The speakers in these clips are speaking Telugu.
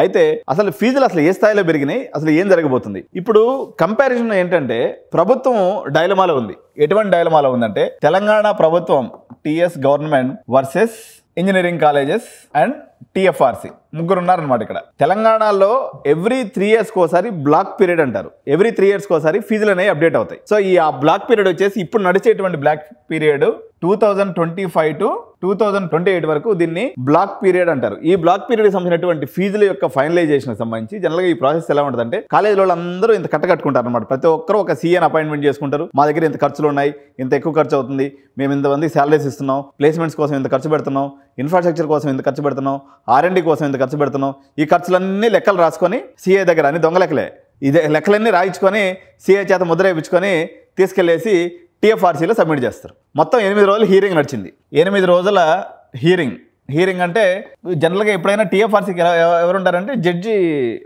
అయితే అసలు ఫీజులు అసలు ఏ స్థాయిలో పెరిగినాయి, అసలు ఏం జరగబోతుంది? ఇప్పుడు కంపారిజన్ ఏంటంటే ప్రభుత్వం డైలమాలో ఉంది. ఎటువంటి డైలమాలో ఉందంటే తెలంగాణ ప్రభుత్వం TS government versus engineering colleges and TFRC ముగ్గురు ఉన్నారనమాట. ఇక్కడ తెలంగాణలో ఎవ్రీ 3 years ఒకసారి బ్లాక్ పీరియడ్ అంటారు. ఎవ్రీ 3 years ఒకసారి ఫీజులు అనేవి అప్డేట్ అవుతాయి. సో ఈ ఆ బ్లాక్ పీరియడ్ వచ్చేసి ఇప్పుడు నడిచేటువంటి బ్లాక్ పీరియడ్ 2025 to 2028 వరకు దీన్ని బ్లాక్ పీరియడ్ అంటారు. ఈ బ్లాక్ పీరియడ్ సంబంధించినటువంటి ఫీజుల యొక్క ఫైనలైజేషన్ సంబంధించి జనరల్గా ఈ ప్రాసెస్ ఎలా ఉంటుందంటే కాలేజీలో వాళ్ళందరూ ఇంత కట్టుకుంటారు అనమాట. ప్రతి ఒక్కరు ఒక సీఎన్ అపాయింట్మెంట్ చేసుకుంటారు. మా దగ్గర ఇంత ఖర్చులు ఉన్నాయి, ఇంత ఎక్కువ ఖర్చు అవుతుంది, మేము ఇంతమంది శాలరీస్ ఇస్తున్నాం, ప్లేస్మెంట్స్ కోసం ఇంత ఖర్చు పెడుతున్నాం, ఇన్ఫ్రాస్ట్రక్చర్ కోసం ఇంత ఖర్చు పెడుతున్నాం, R&D కోసం ఇంత ఖర్చు పెడుతున్నాం. ఈ ఖర్చులన్నీ లెక్కలు రాసుకొని సీఏ దగ్గర అన్ని దొంగ లెక్కలే, ఇదే లెక్కలన్నీ రాయించుకొని సీఏ చేత ముద్ర వేయించుకొని తీసుకెళ్లేసి టిఎఫ్ఆర్సీలో సబ్మిట్ చేస్తారు. మొత్తం 8 రోజులు హీరింగ్ నడిచింది. 8 రోజుల హీరింగ్ అంటే జనరల్గా ఎప్పుడైనా టిఎఫ్ఆర్సీకి ఎవరు ఉంటారంటే జడ్జి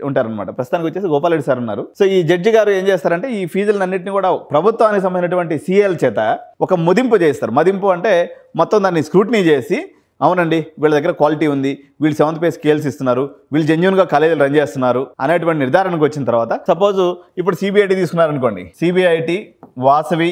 ఉంటారనమాట. ప్రస్తుతానికి వచ్చేసి గోపాల్ రెడ్డి సార్ ఉన్నారు. సో ఈ జడ్జి గారు ఏం చేస్తారంటే ఈ ఫీజులన్నింటినీ కూడా ప్రభుత్వానికి సంబంధించినటువంటి సీఎల్ చేత ఒక మదింపు చేస్తారు. మదింపు అంటే మొత్తం దాన్ని స్క్రూటినీ చేసి అవునండి వీళ్ళ దగ్గర క్వాలిటీ ఉంది, వీళ్ళు 7th pay స్కేల్స్ ఇస్తున్నారు, వీళ్ళు జెన్యూన్గా కాలేజీలు రన్ చేస్తున్నారు అనేటువంటి నిర్ధారణకు వచ్చిన తర్వాత సపోజ్ ఇప్పుడు సిబిఐటి తీసుకున్నారనుకోండి, సిబిఐటి, వాసవి,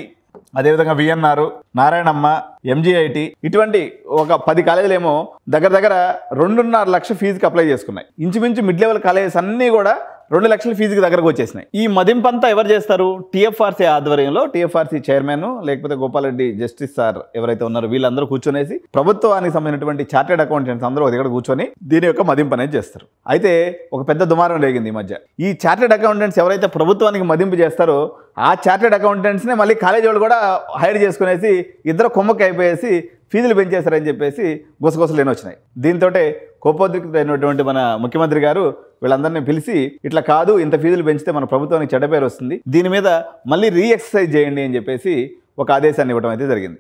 అదేవిధంగా విఎన్ఆర్, నారాయణమ్మ, ఎంజీఐటి ఇటువంటి ఒక 10 కాలేజీలు ఏమో దగ్గర 2.5 లక్షల ఫీజుకి అప్లై చేసుకున్నాయి. ఇంచుమించు మిడ్ లెవెల్ కాలేజెస్ అన్నీ కూడా 2 లక్షల ఫీజుకి దగ్గరకు వచ్చేసినాయి. ఈ మదింపంతా ఎవరు చేస్తారు? టిఎఫ్ఆర్సీ ఆధ్వర్యంలో టిఎఫ్ఆర్సీ చైర్మన్ లేకపోతే గోపాల్ రెడ్డి జస్టిస్ సార్ ఎవరైతే ఉన్నారో వీళ్ళందరూ కూర్చొనేసి ప్రభుత్వానికి సంబంధించినటువంటి చార్టెడ్ అకౌంటెంట్స్ అందరూ ఒక దగ్గర కూర్చొని దీని యొక్క మదింపు అనేది చేస్తారు. అయితే ఒక పెద్ద దుమారం రేగింది ఈ మధ్య. ఈ చార్టెడ్ అకౌంటెంట్స్ ఎవరైతే ప్రభుత్వానికి మదింపు చేస్తారో ఆ చార్టెడ్ అకౌంటెంట్స్నే మళ్ళీ కాలేజీ వాళ్ళు కూడా హైర్ చేసుకునేసి ఇద్దరు కొమ్మకి అయిపోయేసి ఫీజులు పెంచేశారని చెప్పేసి గుసగుసలు వచ్చినాయి. దీంతో కోపోద్రిక్తుడైనటువంటి మన ముఖ్యమంత్రి గారు వీళ్ళందరినీ పిలిచి ఇట్లా కాదు, ఇంత ఫీజులు పెంచితే మన ప్రభుత్వానికి చెడ్డ పేరు వస్తుంది, దీని మీద మళ్ళీ రీ ఎక్సర్సైజ్ చేయండి అని చెప్పేసి ఒక ఆదేశాన్ని ఇవ్వడం అయితే జరిగింది.